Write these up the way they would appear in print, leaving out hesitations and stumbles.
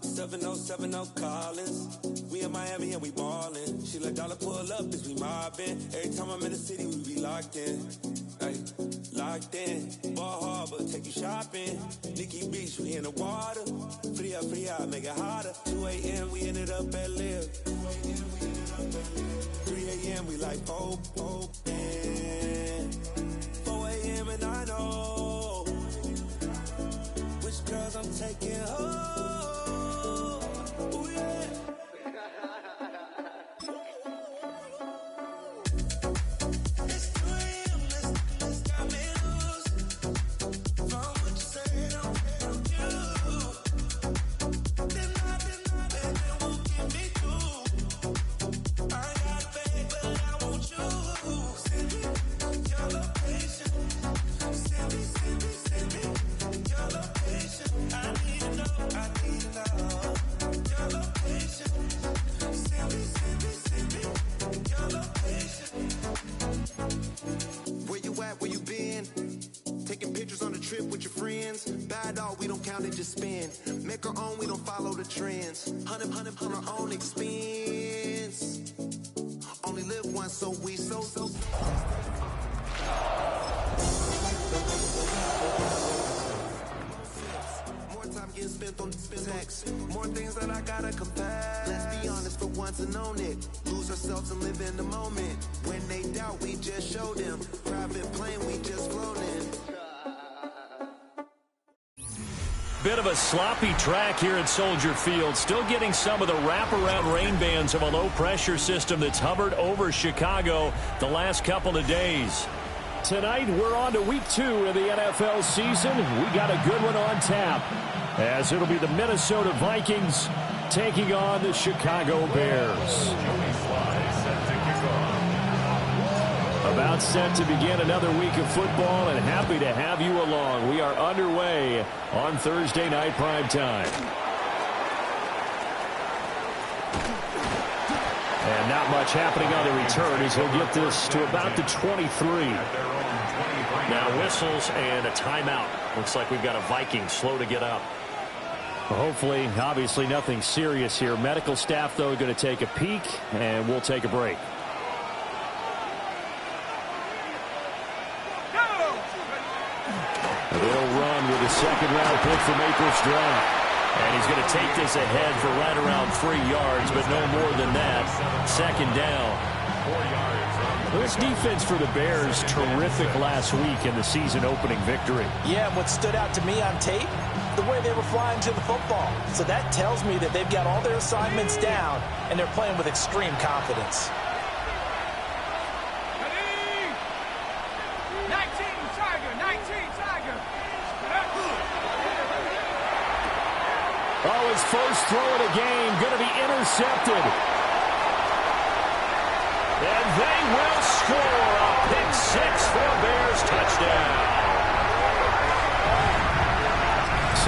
7070 Collins. We in Miami and we ballin'. She let dollar pull up as we mobbin'. Every time I'm in the city, we be locked in. Ay, locked in. Ball Harbor, take you shopping. Nikki Beach, we in the water. Fria, make it hotter. 2 a.m. we ended up at Live. 3 a.m. we like Pope. 4 a.m. and I know which girls I'm taking home. Ooh, yeah. We don't count it, just spend. Make our own, we don't follow the trends. 100 on our own expense. Only live once, so we so. More time getting spent on sex. More things that I gotta confess. Let's be honest for once and own it. Lose ourselves and live in the moment. When they doubt, we just show them. Private plane, we just floating. Bit of a sloppy track here at Soldier Field. Still getting some of the wraparound rain bands of a low-pressure system that's hovered over Chicago the last couple of days. Tonight, we're on to week 2 of the NFL season. We got a good one on tap, as it'll be the Minnesota Vikings taking on the Chicago Bears. About set to begin another week of football, and happy to have you along. We are underway on Thursday night primetime. And not much happening on the return as he'll get this to about the 23. Now whistles and a timeout. Looks like we've got a Viking slow to get up. Well, hopefully, obviously nothing serious here. Medical staff, though, going to take a peek, and we'll take a break. They'll run with a second-round pick from April's draft. And he's going to take this ahead for right around 3 yards, but no more than that. Second down. 4 yards. This defense for the Bears, terrific last week in the season-opening victory. Yeah, what stood out to me on tape, the way they were flying to the football. So that tells me that they've got all their assignments down, and they're playing with extreme confidence. Oh, his first throw of the game going to be intercepted. And they will score a pick 6 for a Bears touchdown.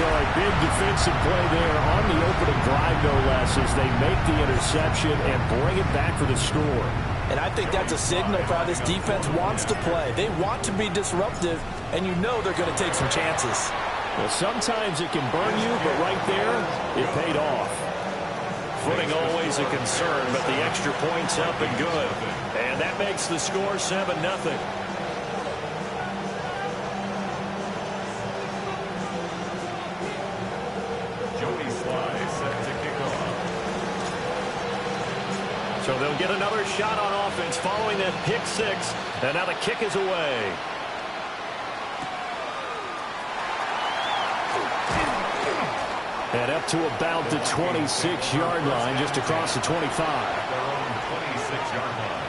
So a big defensive play there on the opening drive, no less, as they make the interception and bring it back for the score. And I think that's a signal for how this defense wants to play. They want to be disruptive, and you know they're going to take some chances. Well, sometimes it can burn you, but right there, it paid off. Footing always a concern, but the extra point's up and good. And that makes the score 7-0. Joey Sly set to kick off. So they'll get another shot on offense following that pick 6, and now the kick is away. And up to about the 26-yard line, just across the 25. Their own 26-yard line.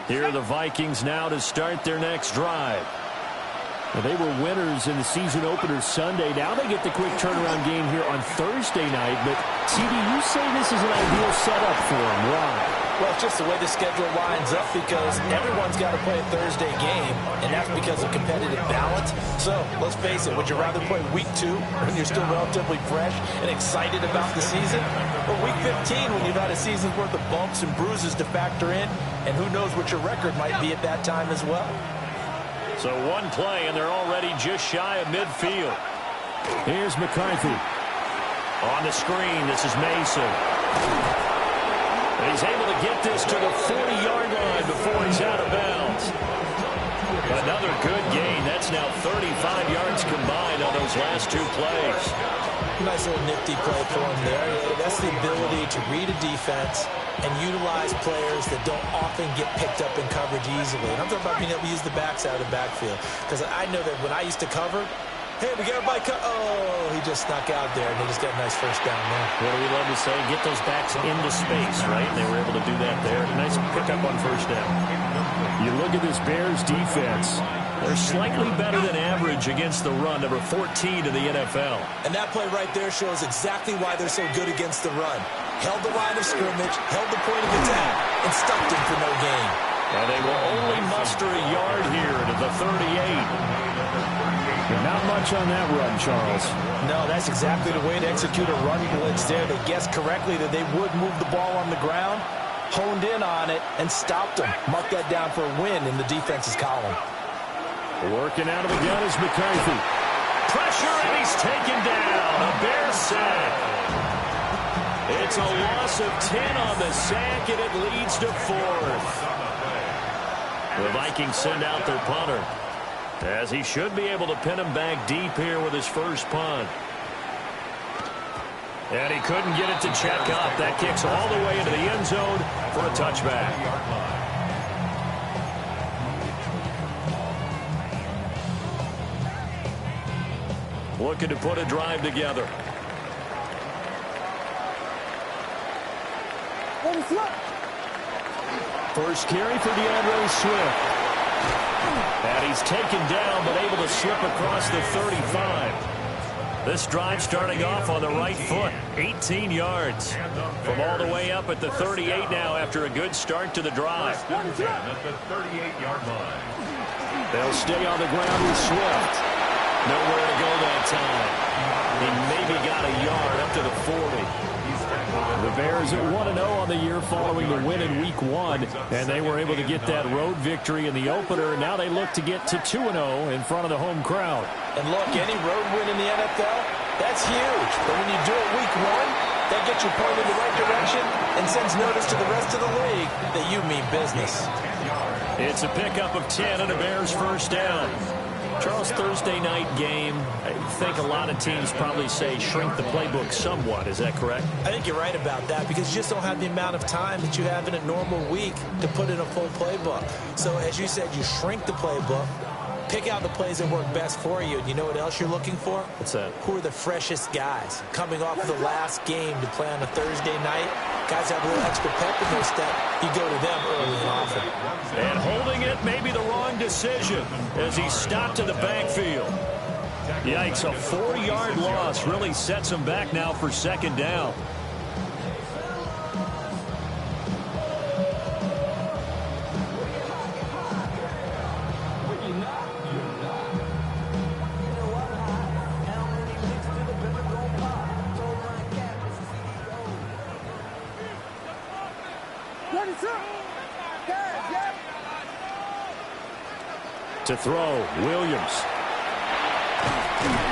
Here are the Vikings now to start their next drive. Well, they were winners in the season opener Sunday. Now they get the quick turnaround game here on Thursday night. But, CD, you say this is an ideal setup for them. Why? Well, it's just the way the schedule lines up because everyone's got to play a Thursday game, and that's because of competitive balance. So, let's face it, would you rather play week 2 when you're still relatively fresh and excited about the season? Or week 15 when you've had a season's worth of bumps and bruises to factor in, and who knows what your record might be at that time as well? So one play, and they're already just shy of midfield. Here's McCarthy. On the screen, this is Mason. And he's able to get this to the 40-yard line before he's out of bounds. Another good gain. That's now 35 yards combined on those last 2 plays. Nice little nifty play for him there. That's the ability to read a defense and utilize players that don't often get picked up in coverage easily. And I'm talking about being able to use the backs out of the backfield. Because I know that when I used to cover, hey, we got everybody oh, he just snuck out there, and they just got a nice first down there. What do we love to say? Get those backs into space, right? And they were able to do that there. Nice pickup on first down. You look at this Bears defense. They're slightly better than average against the run, number 14 in the NFL. And that play right there shows exactly why they're so good against the run. Held the line of scrimmage, held the point of attack, and stuffed him for no gain. And they will only muster a yard here to the 38. Not much on that run, Charles. No, that's exactly the way to execute a run blitz there. They guessed correctly that they would move the ball on the ground, honed in on it, and stopped them. Mark that down for a win in the defense's column. Working out of the gun is McCarthy. Pressure, and he's taken down. A Bear sack. It's a loss of 10 on the sack, and it leads to 4th. The Vikings send out their punter, as he should be able to pin him back deep here with his first punt. And he couldn't get it to check up. That kicks all the way into the end zone for a touchback. Looking to put a drive together. First carry for DeAndre Swift. And he's taken down, but able to slip across the 35. This drive starting off on the right foot, 18 yards. From all the way up at the 38 now after a good start to the drive. At the 38-yard line. They'll stay on the ground with Swift. Nowhere to go that time. He maybe got a yard up to the 40. The Bears at 1-0 on the year following the win in Week 1, and they were able to get that road victory in the opener. Now they look to get to 2-0 in front of the home crowd. And look, any road win in the NFL, that's huge. But when you do it Week 1, that gets you pointed in the right direction and sends notice to the rest of the league that you mean business. It's a pickup of 10 and a Bears first down. Charles, Thursday night game, I think a lot of teams probably say shrink the playbook somewhat. Is that correct? I think you're right about that because you just don't have the amount of time that you have in a normal week to put in a full playbook. So as you said, you shrink the playbook, pick out the plays that work best for you. And you know what else you're looking for? What's that? Who are the freshest guys coming off of the last game to play on a Thursday night? Guys have a little extra pep in their step. You go to them early and often. And holding it may be the wrong decision as he stopped in the backfield. Yikes, a 4-yard loss really sets him back now for second down. To throw, Williams.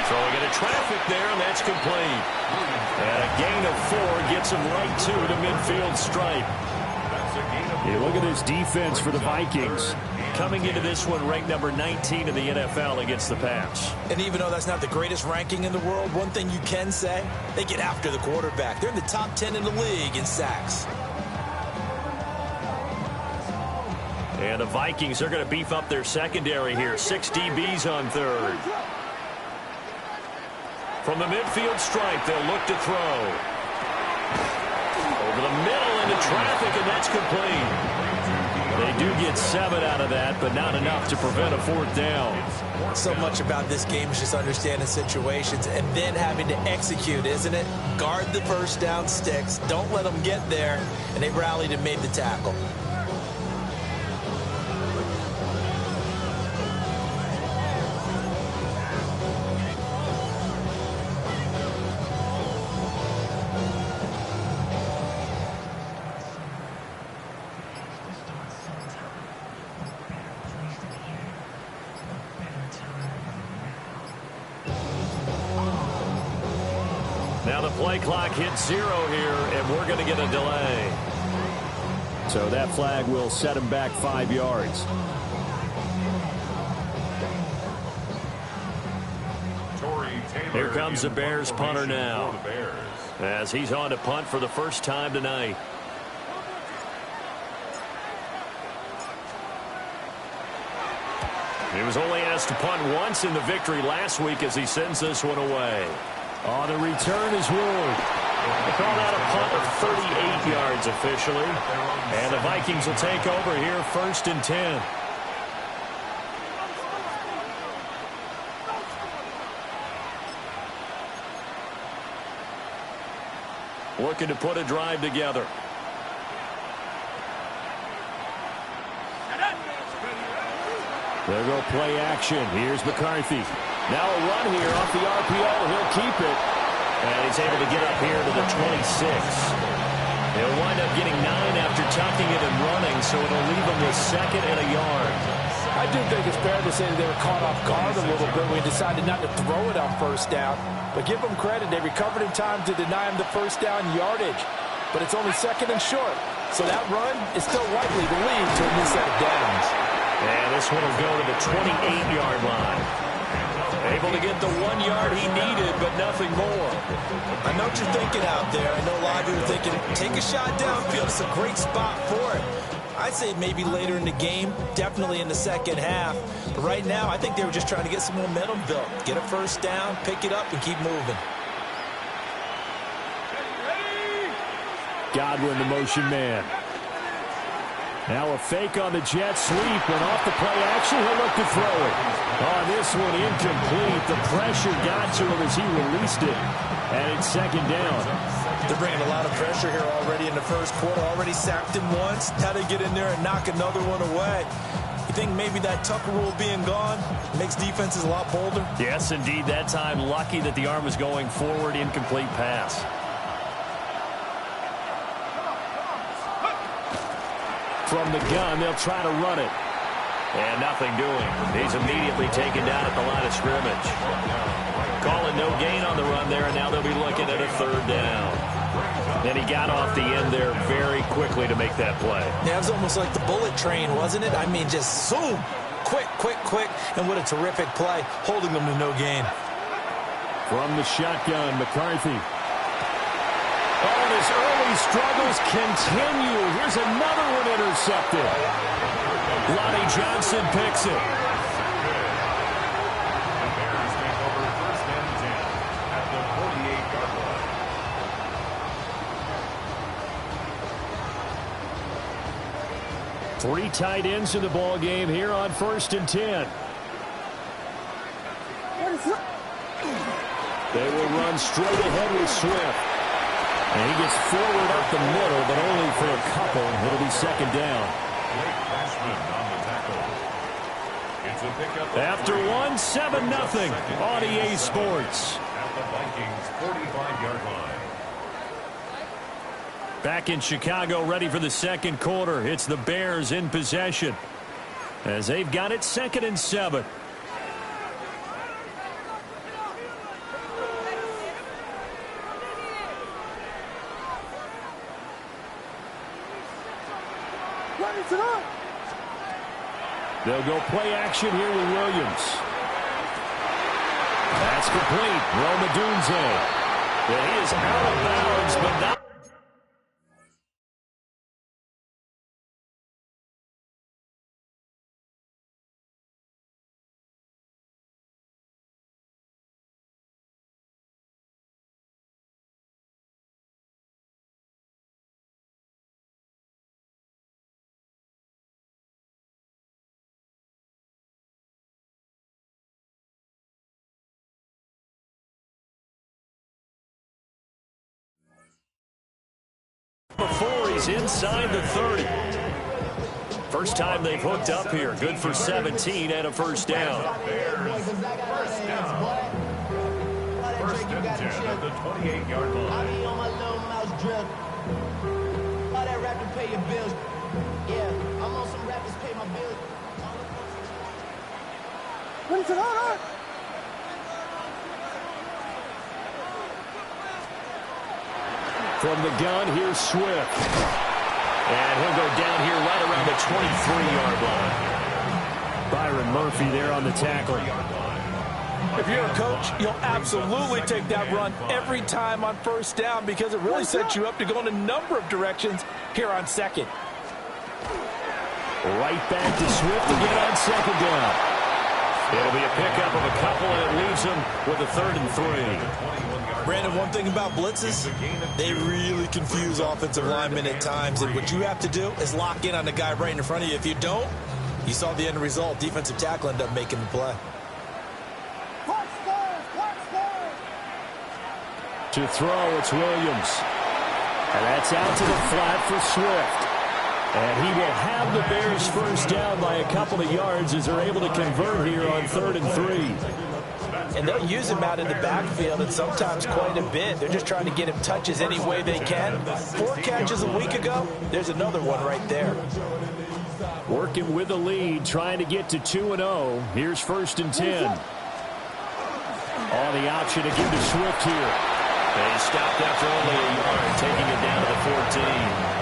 Throwing into traffic there, and that's complete. And a gain of 4 gets him right to the midfield stripe. You look at this defense for the Vikings. Coming into this one, ranked number 19 in the NFL against the pass. And even though that's not the greatest ranking in the world, one thing you can say, they get after the quarterback. They're in the top 10 in the league in sacks. And the Vikings are going to beef up their secondary here. 6 DBs on third. From the midfield stripe, they'll look to throw. Over the middle into traffic, and that's complete. They They do get 7 out of that, but not enough to prevent a 4th down. So much about this game is just understanding situations and then having to execute, isn't it? Guard the first down sticks. Don't let them get there. And they rallied and made the tackle. Now the play clock hits 0 here, and we're going to get a delay. So that flag will set him back 5 yards. Here comes the Bears punter now, as he's on to punt for the first time tonight. He was only asked to punt once in the victory last week as he sends this one away. On the return is Ward. They call that a punt of 38 yards officially. And the Vikings will take over here 1st and 10. Looking to put a drive together. There go play action. Here's McCarthy. Now a run here off the RPO. He'll keep it. And he's able to get up here to the 26. He'll wind up getting 9 after tucking it and running, so it'll leave him with 2nd and a yard. I do think it's fair to say that they were caught off guard a little bit when we decided not to throw it on 1st down. But give them credit. They recovered in time to deny him the 1st down yardage. But it's only 2nd and short. So that run is still likely to lead to a new set of downs. And this one will go to the 28-yard line. Able to get the 1 yard he needed, but nothing more. I know what you're thinking out there. I know a lot of you are thinking, take a shot downfield. It's a great spot for it. I'd say maybe later in the game, definitely in the 2nd half. But right now, I think they were just trying to get some momentum built. Get a 1st down, pick it up, and keep moving. Godwin, the motion man. Now a fake on the jet sweep, and off the play action, he'll look to throw it. On this one, incomplete. The pressure got to him as he released it, and it's 2nd down. They're bringing a lot of pressure here already in the 1st quarter. Already sacked him once. Had to get in there and knock another one away. You think maybe that Tucker rule being gone makes defenses a lot bolder? Yes, indeed. That time, lucky that the arm was going forward. Incomplete pass. From the gun, they'll try to run it. And nothing doing. He's immediately taken down at the line of scrimmage. Calling no gain on the run there, and now they'll be looking at a 3rd down. And he got off the end there very quickly to make that play. Yeah, it was almost like the bullet train, wasn't it? I mean, just zoom. Quick, quick, quick. And what a terrific play, holding them to no gain. From the shotgun, McCarthy. Oh, his early struggles continue. Here's another one intercepted. Lonnie Johnson picks it. Three tight ends in the ball game here on 1st and 10. They will run straight ahead with Swift. And he gets forward up the middle, but only for a couple. It'll be 2nd down. After one, 7-0 on EA Sports. At the Vikings 45-yard line. Back in Chicago, ready for the 2nd quarter. It's the Bears in possession, as they've got it 2nd and 7. They'll go play action here with Williams. That's complete. Rome Odunze. Yeah, he is out of bounds, but not. is inside the 30. First time they've hooked up here. Good for 17 and a first down. First down. First and 10 at the 28-yard line. I be on my little mouse drill. All that rap to pay your bills. Yeah, I'm on some rappers pay my bills. What is it on? From the gun, here's Swift. And he'll go down here right around the 23-yard line. Byron Murphy there on the tackle. If you're a coach, you'll absolutely take that run every time on first down because it really sets you up to go in a number of directions here on second. Right back to Swift again on second down. It'll be a pickup of a couple, and it leaves him with a 3rd and 3. Brandon, one thing about blitzes, they really confuse offensive linemen at times, and what you have to do is lock in on the guy right in front of you. If you don't, you saw the end result. Defensive tackle ended up making the play. To throw, it's Williams. And that's out to the flat for Swift. And he will have the Bears first down by a couple of yards as they're able to convert here on 3rd and 3. And they'll use him out in the backfield, and sometimes quite a bit. They're just trying to get him touches any way they can. 4 catches a week ago, there's another one right there. Working with the lead, trying to get to 2-0. Here's 1st and 10. On the option to give to Swift here. They stopped after only a yard, taking it down to the 14.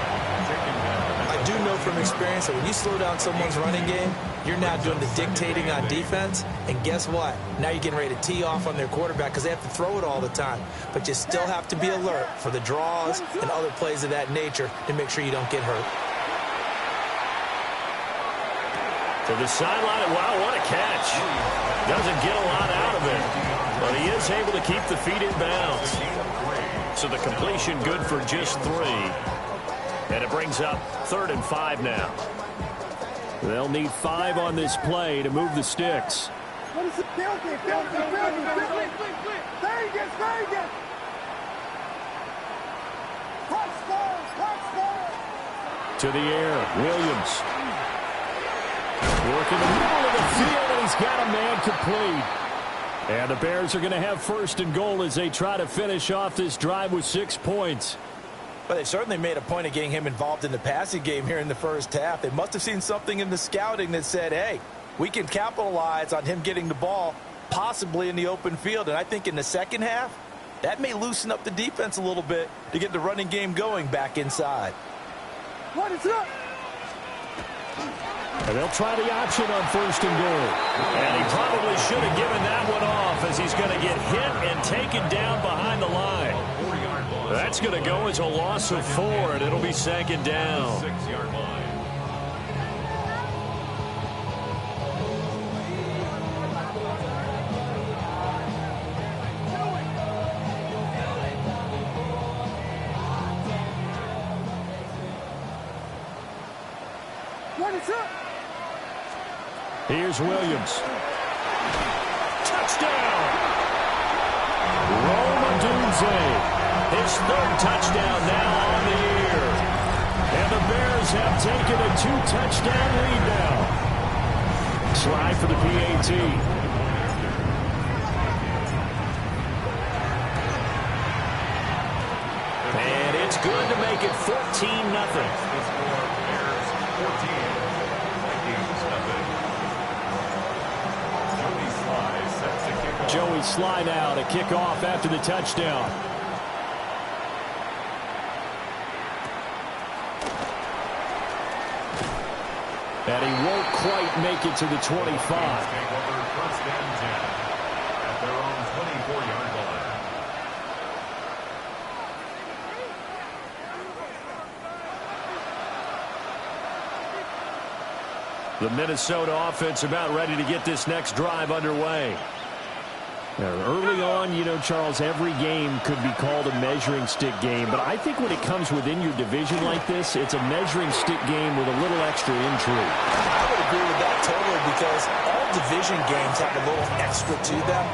I do know from experience that when you slow down someone's running game, you're now doing the dictating on defense. And guess what? Now you're getting ready to tee off on their quarterback because they have to throw it all the time. But you still have to be alert for the draws and other plays of that nature to make sure you don't get hurt. To the sideline, wow, what a catch. Doesn't get a lot out of it, but he is able to keep the feet in bounds. So the completion good for just 3. And it brings up 3rd and 5 now. They'll need 5 on this play to move the sticks. What is it? To the air, Williams. Working the middle of the field, and he's got a man complete. And the Bears are going to have 1st and goal as they try to finish off this drive with 6 points. But they certainly made a point of getting him involved in the passing game here in the first half. They must have seen something in the scouting that said, hey, we can capitalize on him getting the ball, possibly in the open field. And I think in the second half, that may loosen up the defense a little bit to get the running game going back inside. What is up? And they'll try the option on 1st and goal. And he probably should have given that one off as he's going to get hit and taken down behind the line. That's going to go as a loss of 4, and it'll be 2nd down. 6-yard line. What is up? Here's Williams. Touchdown! Roma Dunze. His 3rd touchdown now on the year. And the Bears have taken a 2-touchdown lead now. Slide for the PAT. And it's good to make it 14-0. Joey Slide out, a kickoff after the touchdown. And he won't quite make it to the 25. First and 10 at their own 24-yard line. The Minnesota offense about ready to get this next drive underway. Early on, you know, Charles, every game could be called a measuring stick game. But I think when it comes within your division like this, it's a measuring stick game with a little extra intrigue. I would agree with that totally because all division games have a little extra to them.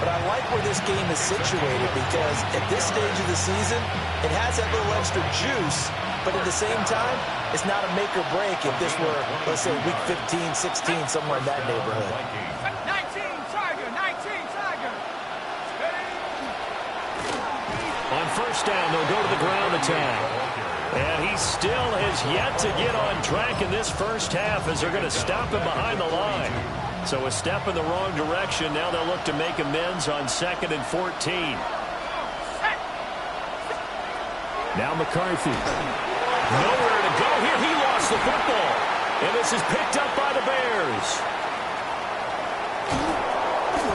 but I like where this game is situated because at this stage of the season, it has that little extra juice, but at the same time, it's not a make or break if this were, let's say, week 15, 16, somewhere in that neighborhood. 19 Tiger. On first down, they'll go to the ground attack. And he still has yet to get on track in this first half as they're going to stop him behind the line. So a step in the wrong direction. Now they'll look to make amends on 2nd and 14. Now McCarthy. Nowhere to go here. He lost the football. And this is picked up by the Bears.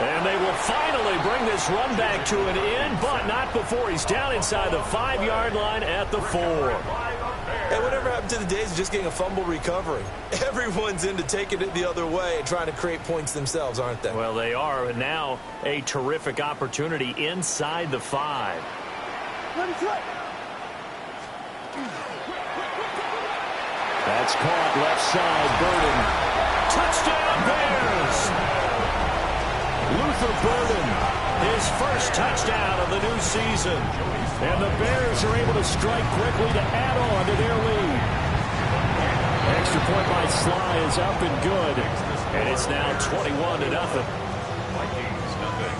And they will finally bring this run back to an end, but not before he's down inside the 5-yard line at the 4. Hey, whatever happened to the days of just getting a fumble recovery? Everyone's into taking it the other way and trying to create points themselves, aren't they? Well, they are. And now a terrific opportunity inside the 5. That's caught left side. Burden. Touchdown Bears! Luther Burden, his first touchdown of the new season. And the Bears are able to strike quickly to add on to their lead. Extra point by Sly is up and good. And it's now 21-0. Vikings nothing.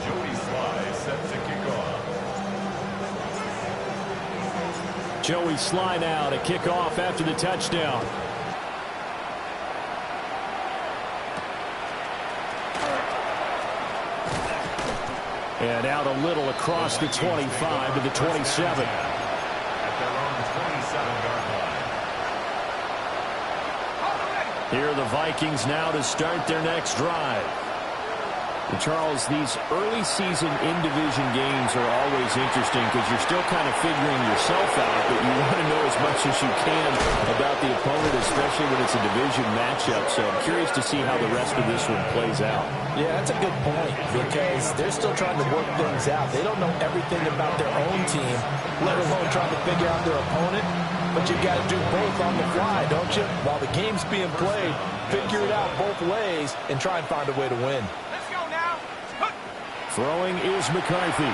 Joey Sly set to kick off. Joey Sly now to kick off after the touchdown. And out a little across the 25 to the 27. At their own 27-yard line. Here are the Vikings now to start their next drive. And Charles, these early season in-division games are always interesting because you're still kind of figuring yourself out, but you want to know as much as you can about the opponent, especially when it's a division matchup. So I'm curious to see how the rest of this one plays out. Yeah, that's a good point because they're still trying to work things out. They don't know everything about their own team, let alone trying to figure out their opponent. But you've got to do both on the fly, don't you? While the game's being played, figure it out both ways and try and find a way to win. Throwing is McCarthy.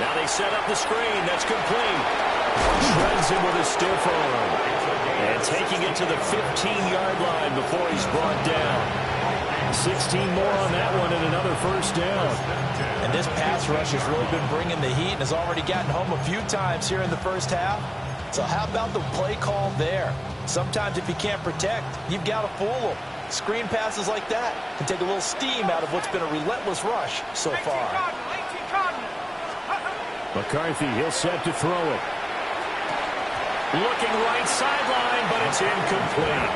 Now they set up the screen. That's complete. Shreds him with a stiff arm. And taking it to the 15-yard line before he's brought down. 16 more on that one and another first down. And this pass rush has really been bringing the heat and has already gotten home a few times here in the first half. So how about the play call there? Sometimes if you can't protect, you've got to fool them. Screen passes like that can take a little steam out of what's been a relentless rush so far. McCarthy, he'll set to throw it. Looking right sideline, but it's incomplete.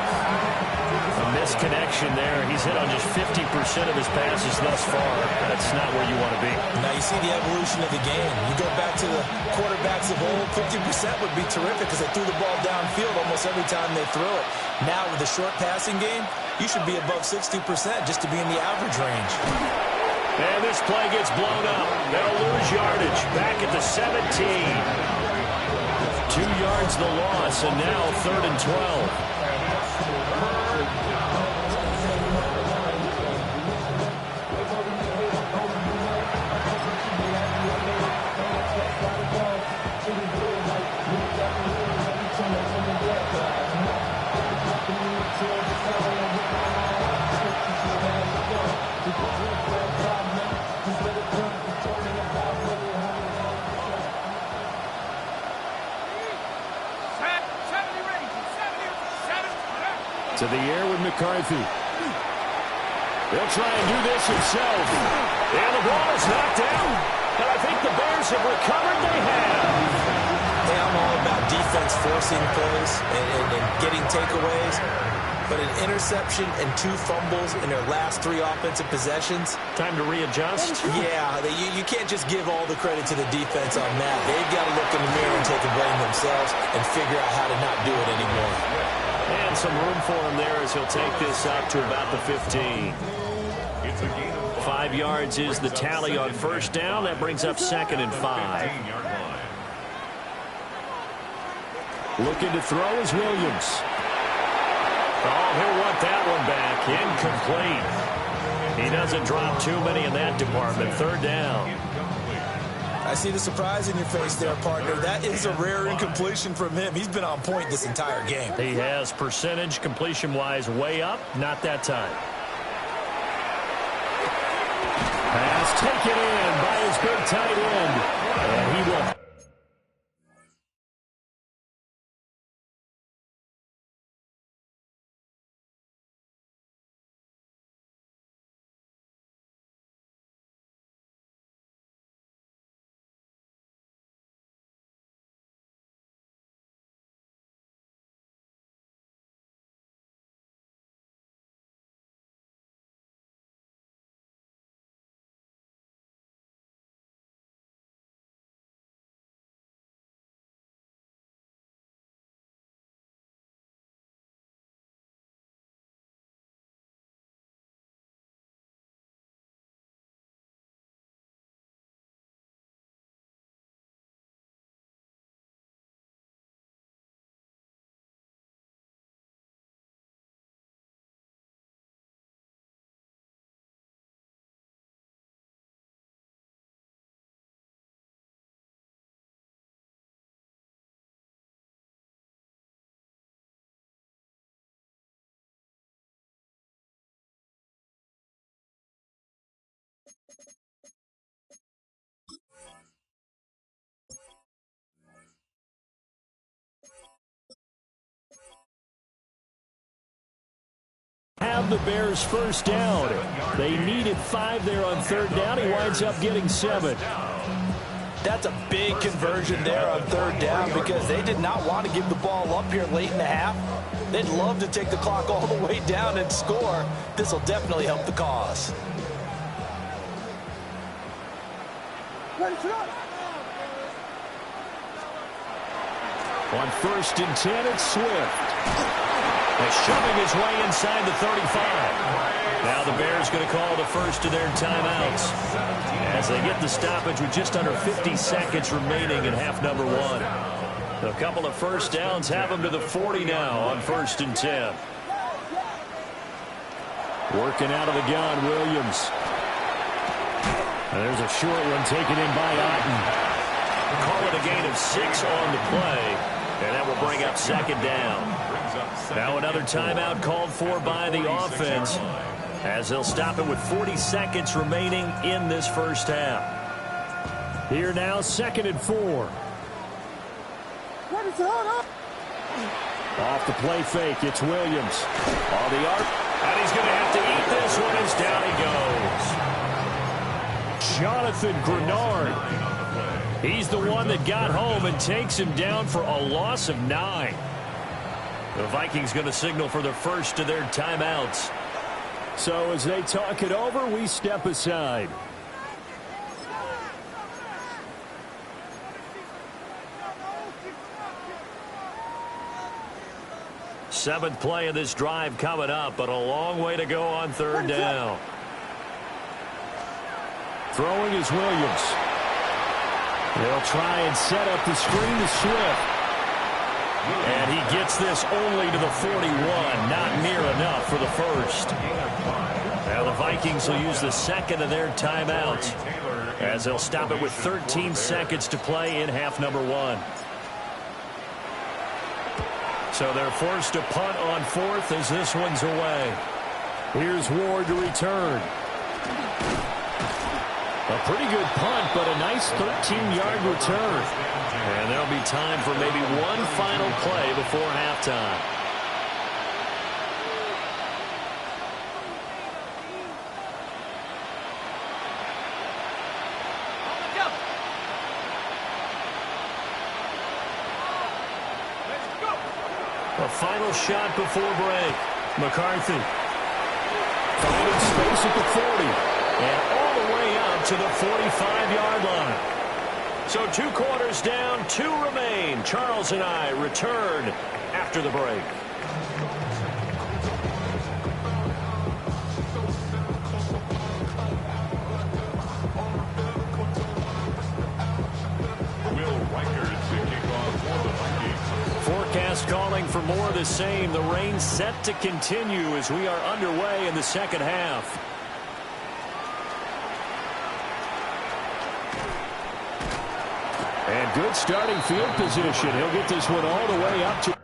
A misconnection there. He's hit on just 50% of his passes thus far. That's not where you want to be. Now you see the evolution of the game. You go back to the quarterbacks of old, 50% would be terrific because they threw the ball downfield almost every time they threw it. Now with the short passing game, you should be above 60% just to be in the average range. And this play gets blown up. They'll lose yardage. Back at the 17. 2 yards the loss, and now 3rd and 12. To the air with McCarthy. He'll try and do this himself. And the ball is knocked down. And I think the Bears have recovered. They have. Hey, I'm all about defense forcing plays and getting takeaways. But an interception and 2 fumbles in their last 3 offensive possessions. Time to readjust? Yeah, you can't just give all the credit to the defense on that. They've got to look in the mirror and take the blame themselves and figure out how to not do it anymore. And some room for him there as he'll take this up to about the 15. 5 yards is the tally on first down. That brings up 2nd and 5. Looking to throw is Williams. Oh, he'll want that one back. Incomplete. He doesn't drop too many in that department. Third down. I see the surprise in your face there, partner. That is a rare incompletion from him. He's been on point this entire game. He has percentage completion-wise way up. Not that time. Pass taken in by his big tight end. And he will. Have the Bears first down. They needed 5 there on third down. He winds up getting 7. That's a big conversion there on third down because they did not want to give the ball up here late in the half. They'd love to take the clock all the way down and score. This will definitely help the cause. On 1st and 10, it's Swift. They're shoving his way inside the 35. Now the Bears going to call the first of their timeouts as they get the stoppage with just under 50 seconds remaining in half number 1. A couple of first downs have them to the 40 now on 1st and 10. Working out of the gun, Williams. And there's a short one taken in by Otten. Call it a gain of 6 on the play, and that will bring up 2nd down. Now another timeout called for by the offense as they'll stop it with 40 seconds remaining in this first half. Here now, 2nd and 4. Off the play fake, it's Williams. On the arc, and he's going to have to eat this one as down he goes. Jonathan Grenard. He's the one that got home and takes him down for a loss of 9. The Vikings going to signal for the first of their timeouts. So as they talk it over, we step aside. Seventh play of this drive coming up, but a long way to go on third down. Throwing is Williams. They'll try and set up the screen to Swift. And he gets this only to the 41, not near enough for the first. Now the Vikings will use the second of their timeouts as they'll stop it with 13 seconds to play in half number 1. So they're forced to punt on 4th as this one's away. Here's Ward to return. A pretty good punt, but a nice 13-yard return. And there'll be time for maybe one final play before halftime. A final shot before break. McCarthy. Finding space at the 40. And all the way up to the 45-yard line. So 2 quarters down, 2 remain. Charles and I return after the break. Forecast calling for more of the same. The rain set to continue as we are underway in the second half. good starting field position. He'll get this one all the way up to...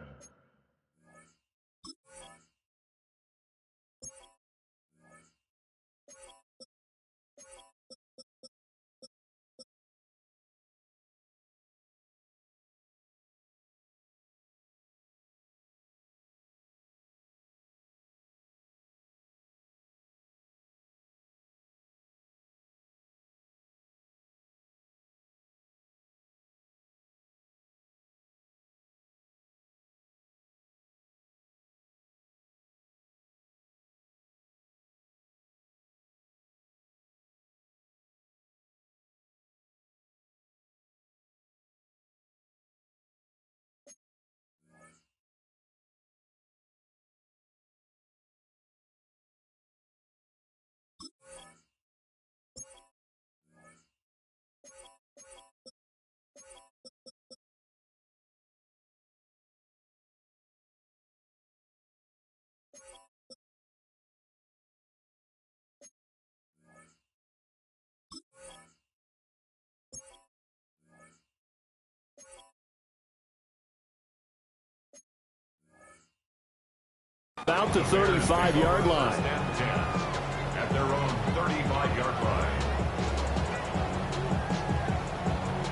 About the 35-yard line. At their own 35-yard line.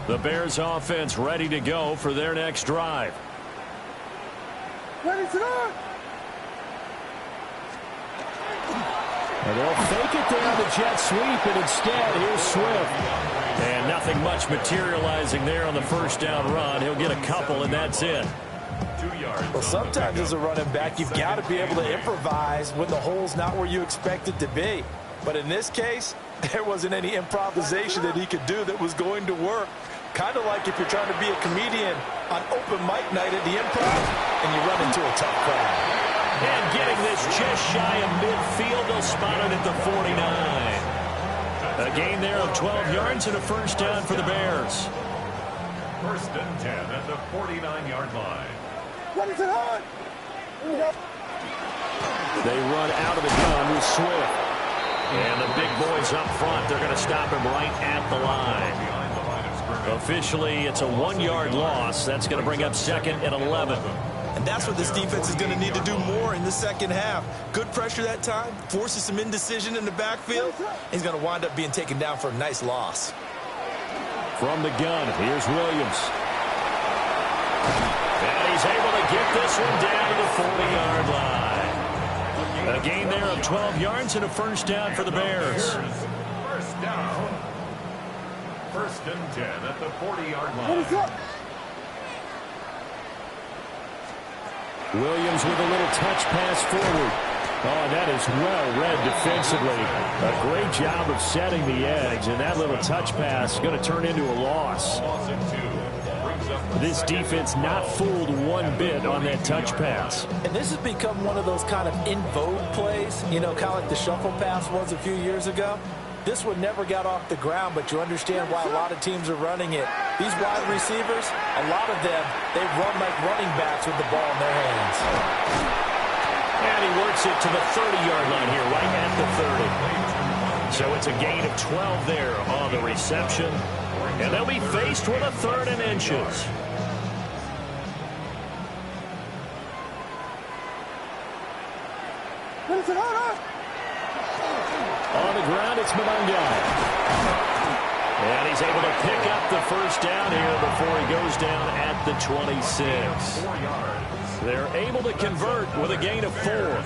The Bears offense ready to go for their next drive. Ready to go! And they'll fake it down the jet sweep, and instead, here's Swift. And nothing much materializing there on the first down run. He'll get a couple, and that's it. 2 yards. Well, sometimes as a running back, you've got to be able to improvise when the hole's not where you expect it to be. But in this case, there wasn't any improvisation that he could do that was going to work. Kind of like if you're trying to be a comedian on open mic night at the Improv and you run into a tough crowd. And getting this just shy of midfield, they'll spot it at the 49. A gain there of 12 yards and a first down for the Bears. First and 10 at the 49-yard line. Ready to go! They run out of the gun with Swift. And the big boys up front, they're going to stop him right at the line. Behind the line of scrimmage. Officially, it's a 1-yard loss. That's going to bring up second and 11. And that's what this defense is going to need to do more in the second half. Good pressure that time, forces some indecision in the backfield. He's going to wind up being taken down for a nice loss. From the gun, here's Williams. And he's able to get this one down to the 40-yard line. A gain there of 12 yards and a first down for the Bears. First down. First and 10 at the 40-yard line. Williams with a little touch pass forward. Oh, that is well read defensively. A great job of setting the edge, and that little touch pass is going to turn into a loss. This defense not fooled one bit on that touch pass. And this has become one of those kind of in vogue plays, you know, kind of like the shuffle pass was a few years ago. This one never got off the ground, but you understand why a lot of teams are running it. These wide receivers, a lot of them, they run like running backs with the ball in their hands. And he works it to the 30-yard line here, right at the 30. So it's a gain of 12 there on the reception. And they'll be faced with a 3rd and inches. On the ground, it's Monangai. And he's able to pick up the first down here before he goes down at the 26. They're able to convert with a gain of 4.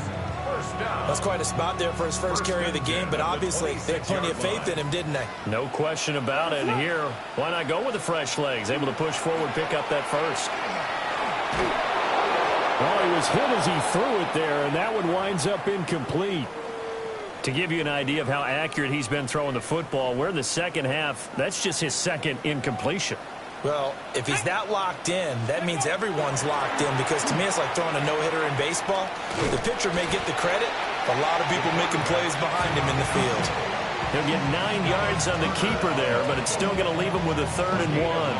That's quite a spot there for his first carry of the game, but obviously they had plenty of faith in him, didn't they? No question about it. And here, why not go with the fresh legs? Able to push forward, pick up that first. Well, he was hit as he threw it there, and that one winds up incomplete. To give you an idea of how accurate he's been throwing the football, we're in the second half. That's just his second incompletion. Well, if he's that locked in, that means everyone's locked in, because to me it's like throwing a no-hitter in baseball. The pitcher may get the credit, but a lot of people making plays behind him in the field. He'll get 9 yards on the keeper there, but it's still going to leave him with a 3rd and 1.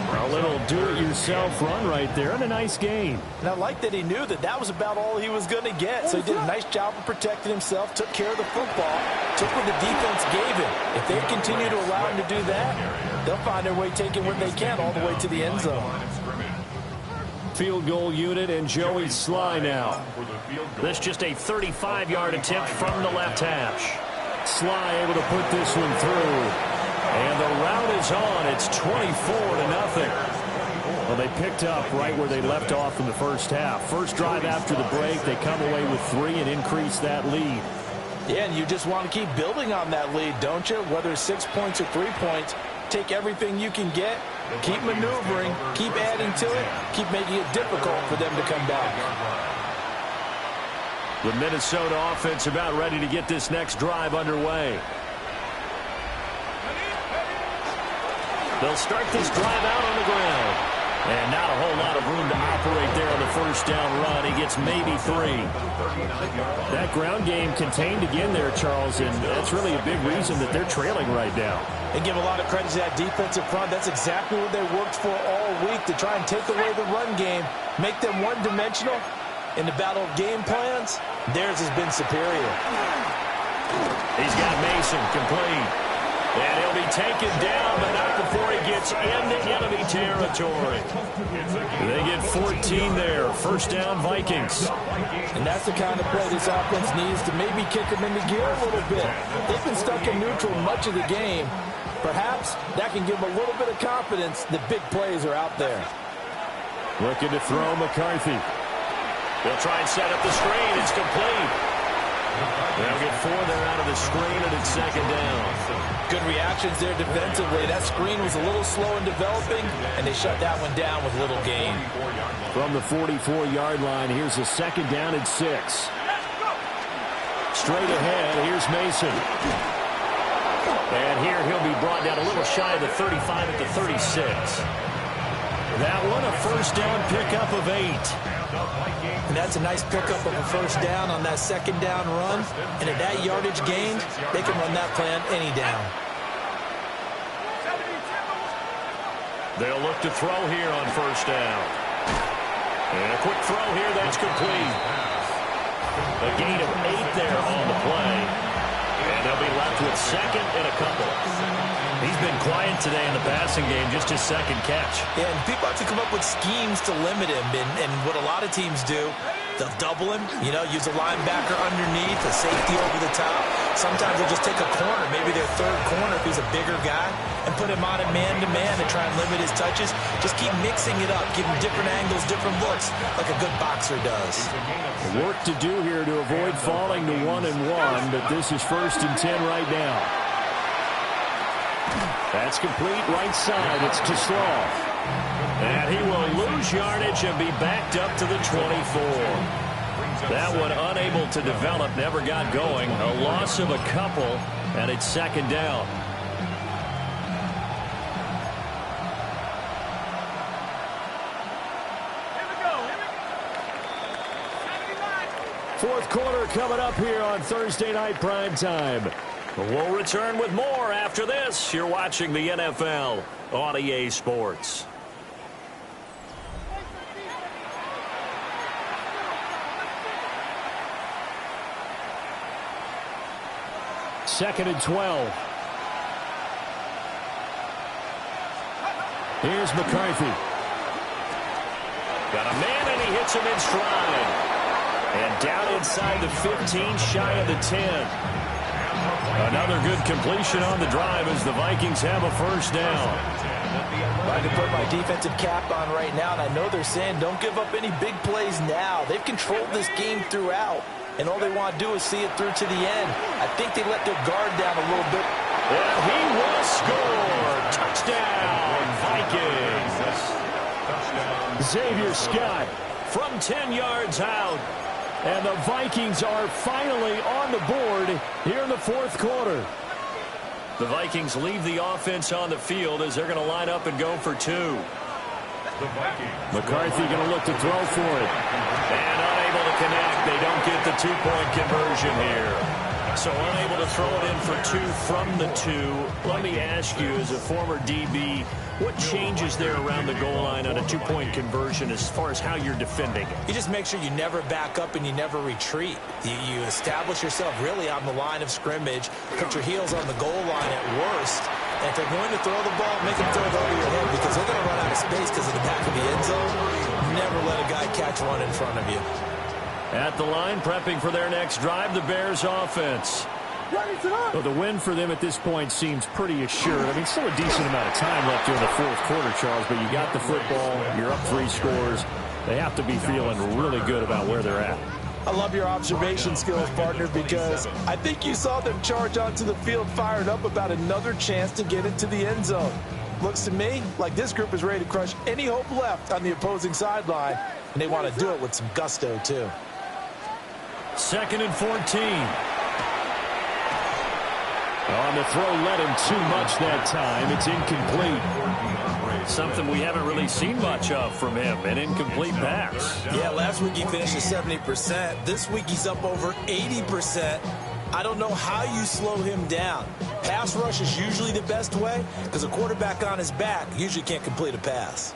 A little do-it-yourself run right there, and a nice gain. And I like that he knew that that was about all he was going to get, so he did a nice job of protecting himself, took care of the football, took what the defense gave him. If they continue to allow him to do that, they'll find their way taking what they can all the way to the end zone. Field goal unit and Joey Sly now. This just a 35-yard attempt from the left hash. Sly able to put this one through. And the route is on. It's 24-0. Well, they picked up right where they left off in the first half. First drive after the break, they come away with 3 and increase that lead. Yeah, and you just want to keep building on that lead, don't you? Whether it's 6 points or 3 points, take everything you can get, keep maneuvering, keep adding to it, keep making it difficult for them to come back. The Minnesota offense about ready to get this next drive underway. They'll start this drive out on the ground. And not a whole lot of room to operate there on the first down run. He gets maybe 3. That ground game contained again there, Charles, and that's really a big reason that they're trailing right now. And give a lot of credit to that defensive front. That's exactly what they worked for all week, to try and take away the run game, make them one-dimensional. In the battle of game plans, theirs has been superior. He's got Mason complete. And he'll be taken down, but not before he gets into enemy territory. They get 14 there. First down, Vikings. And that's the kind of play this offense needs to maybe kick them into gear a little bit. They've been stuck in neutral much of the game. Perhaps that can give them a little bit of confidence that big plays are out there. Looking to throw McCarthy. They'll try and set up the screen. It's complete. They'll get 4 there out of the screen, and it's second down. Good reactions there defensively. That screen was a little slow in developing, and they shut that one down with little gain. From the 44-yard line, here's a second down and 6. Straight ahead, here's Mason. And here he'll be brought down a little shy of the 35 at the 36. That one, a first down pickup of 8. And that's a nice pickup of a first down on that second down run. And at that yardage gained, they can run that play on any down. They'll look to throw here on first down. And a quick throw here, that's complete. A gain of 8 there on the play. And they'll be left with second and a couple. He's been quiet today in the passing game, just his second catch. Yeah, and people have to come up with schemes to limit him. And what a lot of teams do, they'll double him, use a linebacker underneath, a safety over the top. Sometimes they'll just take a corner, maybe their third corner if he's a bigger guy, and put him on a man-to-man and try and limit his touches. Just keep mixing it up, give him different angles, different looks, like a good boxer does. Work to do here to avoid falling to 1-1, but this is 1st and 10 right now. That's complete right side. It's to Slaw. And he will lose yardage and be backed up to the 24. That one unable to develop, never got going. A loss of a couple, and it's second down. Fourth quarter coming up here on Thursday Night Primetime. We'll return with more after this. You're watching the NFL on EA Sports. Second and 12. Here's McCarthy. Got a man, and he hits him in stride. And down inside the 15, shy of the 10. Another good completion on the drive as the Vikings have a first down. I can put my defensive cap on right now, and I know they're saying don't give up any big plays now. They've controlled this game throughout, and all they want to do is see it through to the end. I think they let their guard down a little bit. And he will score. Touchdown, Vikings. Xavier Scott from 10 yards out. And the Vikings are finally on the board here in the fourth quarter. The Vikings leave the offense on the field as they're going to line up and go for 2. McCarthy going to look to throw for it. And unable to connect. They don't get the 2-point conversion here. So unable to throw it in for 2 from the 2. Let me ask you, as a former DB, what changes there around the goal line on a 2-point conversion as far as how you're defending it? You just make sure you never back up and you never retreat. You establish yourself really on the line of scrimmage, put your heels on the goal line at worst, and if they're going to throw the ball, make them throw it over your head because they're going to run out of space because of the back of the end zone. Never let a guy catch one in front of you. At the line, prepping for their next drive, the Bears offense. Well, the win for them at this point seems pretty assured. I mean, still a decent amount of time left here in the fourth quarter, Charles, but you got the football, you're up 3 scores. They have to be feeling really good about where they're at. I love your observation skills, partner, because I think you saw them charge onto the field fired up about another chance to get into the end zone. Looks to me like this group is ready to crush any hope left on the opposing sideline, and they want to do it with some gusto, too. 2nd and 14. On the throw, led him too much that time. It's incomplete. Something we haven't really seen much of from him, an incomplete pass. Yeah, last week he finished at 70%. This week he's up over 80%. I don't know how you slow him down. Pass rush is usually the best way because a quarterback on his back usually can't complete a pass.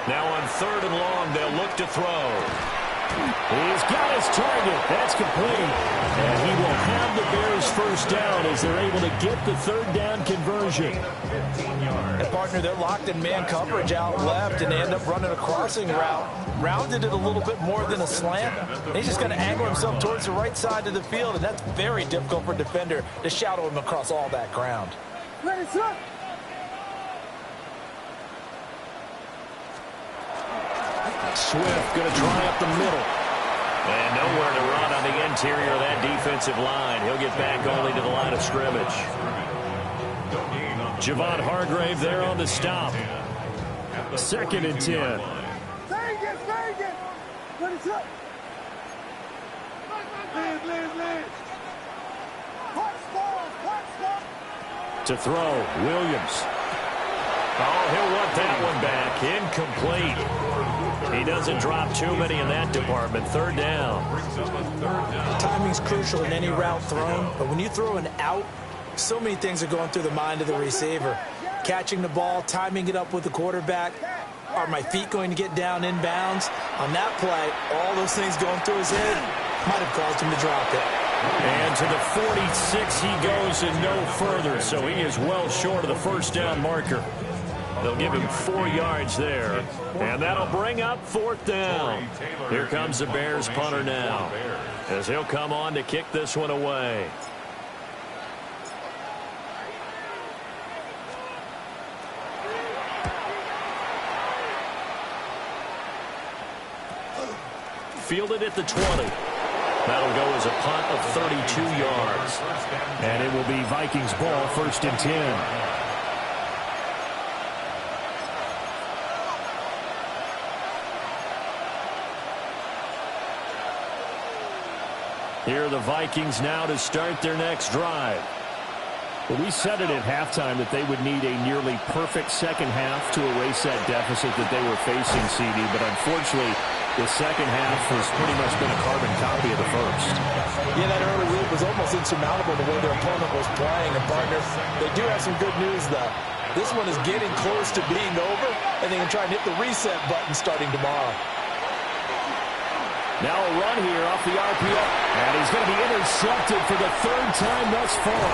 Now on 3rd and long, they'll look to throw. He's got his target. That's complete. And he will have the Bears first down as they're able to get the 3rd down conversion. And partner, they're locked in man coverage out left, and they end up running a crossing route. Rounded it a little bit more than a slant. He's just going to angle himself towards the right side of the field, and that's very difficult for a defender to shadow him across all that ground. Swift going to try up the middle. And nowhere to run on the interior of that defensive line. He'll get back only to the line of scrimmage. Javon Hargrave there on the stop. 2nd and 10. To throw, Williams. Oh, he'll want that one back. Incomplete. He doesn't drop too many in that department. 3rd down. Timing's crucial in any route thrown, but when you throw an out, so many things are going through the mind of the receiver. Catching the ball, timing it up with the quarterback. Are my feet going to get down inbounds? On that play, all those things going through his head might have caused him to drop it. And to the 46 he goes and no further, so he is well short of the 1st down marker. They'll give him 4 yards there, and that'll bring up 4th down. Here comes the Bears punter now, as he'll come on to kick this one away. Fielded at the 20. That'll go as a punt of 32 yards. And it will be Vikings ball, 1st and 10. Here are the Vikings now to start their next drive. Well, we said it at halftime that they would need a nearly perfect second half to erase that deficit that they were facing, CD. But unfortunately, the second half has pretty much been a carbon copy of the first. Yeah, that early lead was almost insurmountable the way their opponent was playing. And, partner, they do have some good news, though. This one is getting close to being over, and they can try and hit the reset button starting tomorrow. Now a run here off the RPO. And he's going to be intercepted for the 3rd time thus far.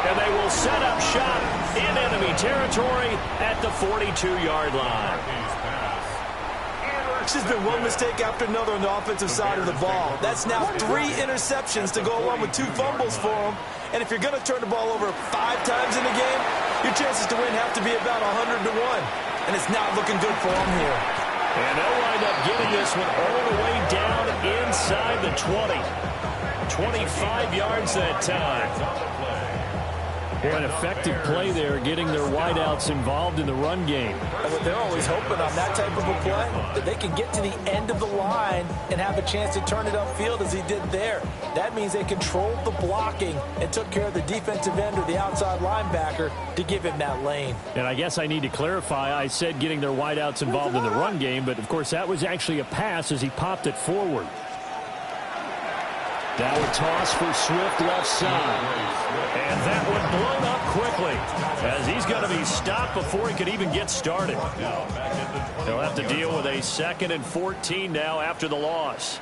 And they will set up shop in enemy territory at the 42-yard line. There's been one mistake after another on the offensive side of the ball. That's now 3 interceptions to go along with 2 fumbles for them. And if you're going to turn the ball over 5 times in a game, your chances to win have to be about 100 to 1. And it's not looking good for them here. And they'll wind up getting this one all the way down inside the 20. 25 yards that time. An effective play there, getting their wideouts involved in the run game. They're always hoping on that type of a play that they can get to the end of the line and have a chance to turn it upfield as he did there. That means they controlled the blocking and took care of the defensive end or the outside linebacker to give him that lane. And I guess I need to clarify, I said getting their wideouts involved in the run game, but of course that was actually a pass as he popped it forward. Now a toss for Swift left side. And that one blown up quickly as he's going to be stopped before he could even get started. They'll have to deal with a 2nd and 14 now after the loss.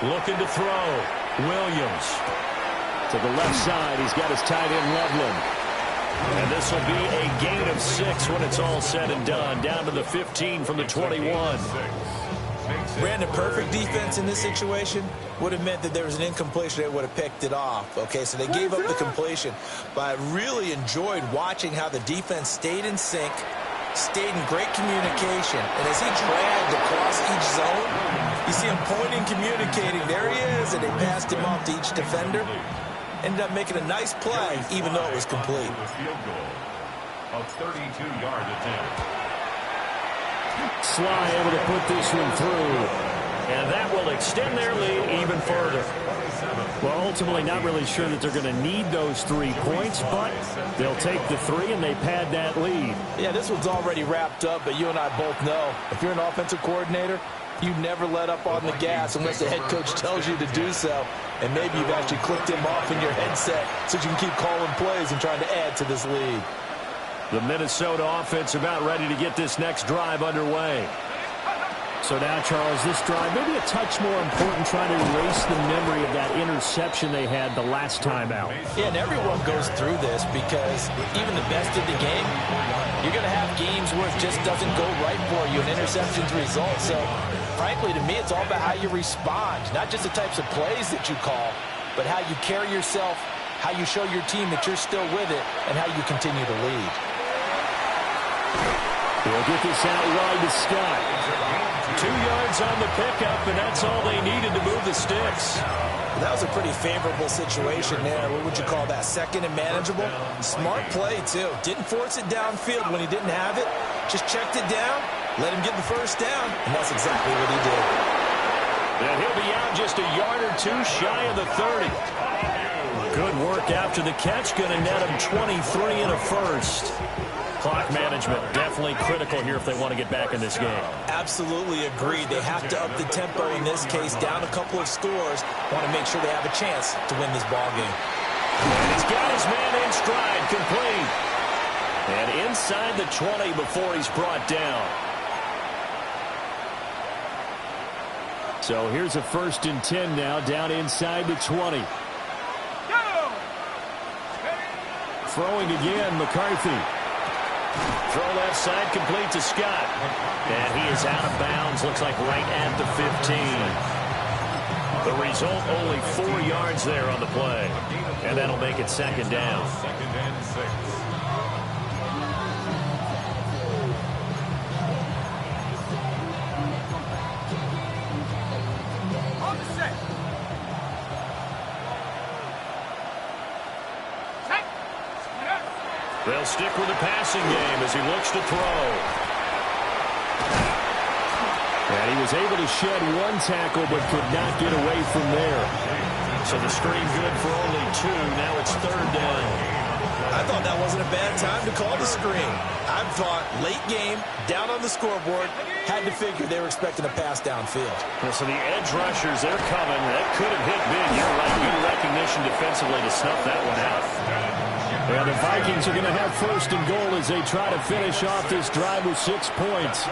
Looking to throw. Williams. To the left side, he's got his tight end Loveland. And this will be a gain of 6 when it's all said and done. Down to the 15 from the 21. Brandon, perfect defense in this situation would have meant that there was an incompletion that would have picked it off. Okay, so they gave up the completion. But I really enjoyed watching how the defense stayed in sync, stayed in great communication. And as he dragged across each zone, you see him pointing, communicating. There he is, and they passed him off to each defender. Ended up making a nice play, even though it was complete. Field goal of 32-yard attempt. Sly able to put this one through. And that will extend their lead even further. Well, ultimately not really sure that they're going to need those 3 points, but they'll take the 3 and they pad that lead. Yeah, this one's already wrapped up, but you and I both know if you're an offensive coordinator, you never let up on the gas unless the head coach tells you to do so. And maybe you've actually clicked him off in your headset so you can keep calling plays and trying to add to this lead. The Minnesota offense about ready to get this next drive underway. So now, Charles, this drive maybe a touch more important, trying to erase the memory of that interception they had the last time out. Yeah, and everyone goes through this because even the best in the game, you're going to have games where it just doesn't go right for you, and interceptions result. So, frankly, to me, it's all about how you respond, not just the types of plays that you call, but how you carry yourself, how you show your team that you're still with it, and how you continue to lead. We'll get this out wide to Scott. 2 yards on the pickup, and that's all they needed to move the sticks. That was a pretty favorable situation there. What would you call that? 2nd and manageable? Smart play, too. Didn't force it downfield when he didn't have it. Just checked it down, let him get the first down, and that's exactly what he did. And he'll be out just a yard or 2 shy of the 30. Good work after the catch. Going to net him 23 and a first. Clock management definitely critical here if they want to get back in this game. Absolutely agreed. They have to up the tempo in this case, down a couple of scores. Want to make sure they have a chance to win this ball game. And he's got his man in stride, complete. And inside the 20 before he's brought down. So here's a 1st and 10 now, down inside the 20. Throwing again, McCarthy. Throw left side, complete to Scott. And he is out of bounds, looks like right at the 15. The result, only 4 yards there on the play. And that'll make it 2nd down. 2nd and 6. They'll stick with the passing game as he looks to throw. And he was able to shed 1 tackle but could not get away from there. So the screen good for only 2. Now it's 3rd down. I thought that wasn't a bad time to call the screen. I thought late game, down on the scoreboard, had to figure they were expecting a pass downfield. So the edge rushers, they're coming. That could have hit big. You're right. Good recognition defensively to snuff that one out. And the Vikings are going to have 1st and goal as they try to finish off this drive with 6 points.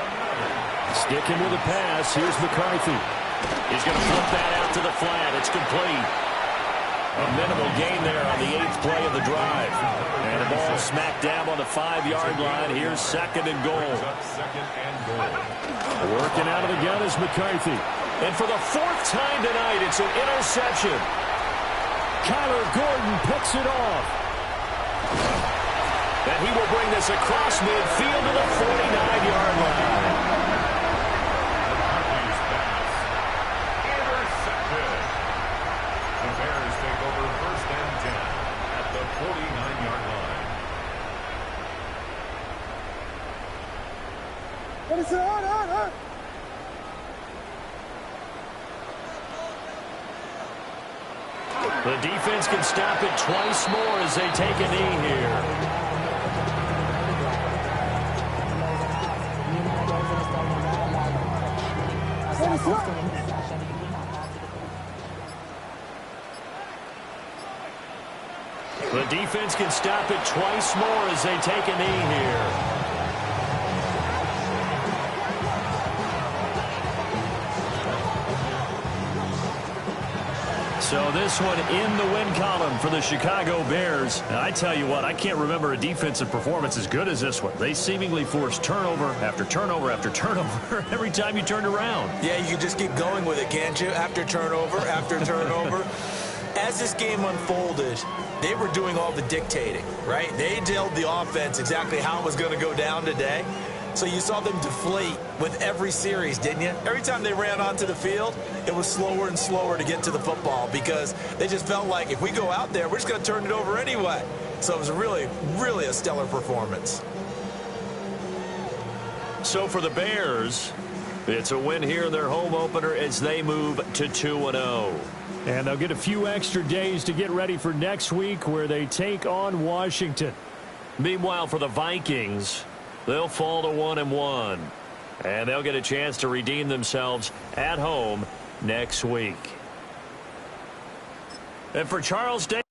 Sticking with a pass. Here's McCarthy. He's going to flip that out to the flat. It's complete. A minimal gain there on the 8th play of the drive. And the ball smacked down on the 5-yard line. Here's 2nd and goal. Working out of the gun is McCarthy. And for the 4th time tonight, it's an interception. Kyler Gordon picks it off. And he will bring this across midfield to the 49-yard line. Intercepted. The Bears take over 1st and 10 at the 49-yard line. What is it? The defense can stop it twice more as they take a knee here. defense can stop it twice more as they take a knee here. So this one in the win column for the Chicago Bears. And I tell you what, I can't remember a defensive performance as good as this one. They seemingly forced turnover after turnover after turnover every time you turned around. Yeah, you can just keep going with it, can't you? After turnover, after turnover. As this game unfolded, they were doing all the dictating, right? They told the offense exactly how it was going to go down today. So you saw them deflate with every series, didn't you? Every time they ran onto the field, it was slower and slower to get to the football because they just felt like if we go out there, we're just going to turn it over anyway. So it was really, really a stellar performance. So for the Bears, it's a win here in their home opener as they move to 2-0. And they'll get a few extra days to get ready for next week where they take on Washington. Meanwhile, for the Vikings, they'll fall to 1-1. And they'll get a chance to redeem themselves at home next week. And for Charles Day.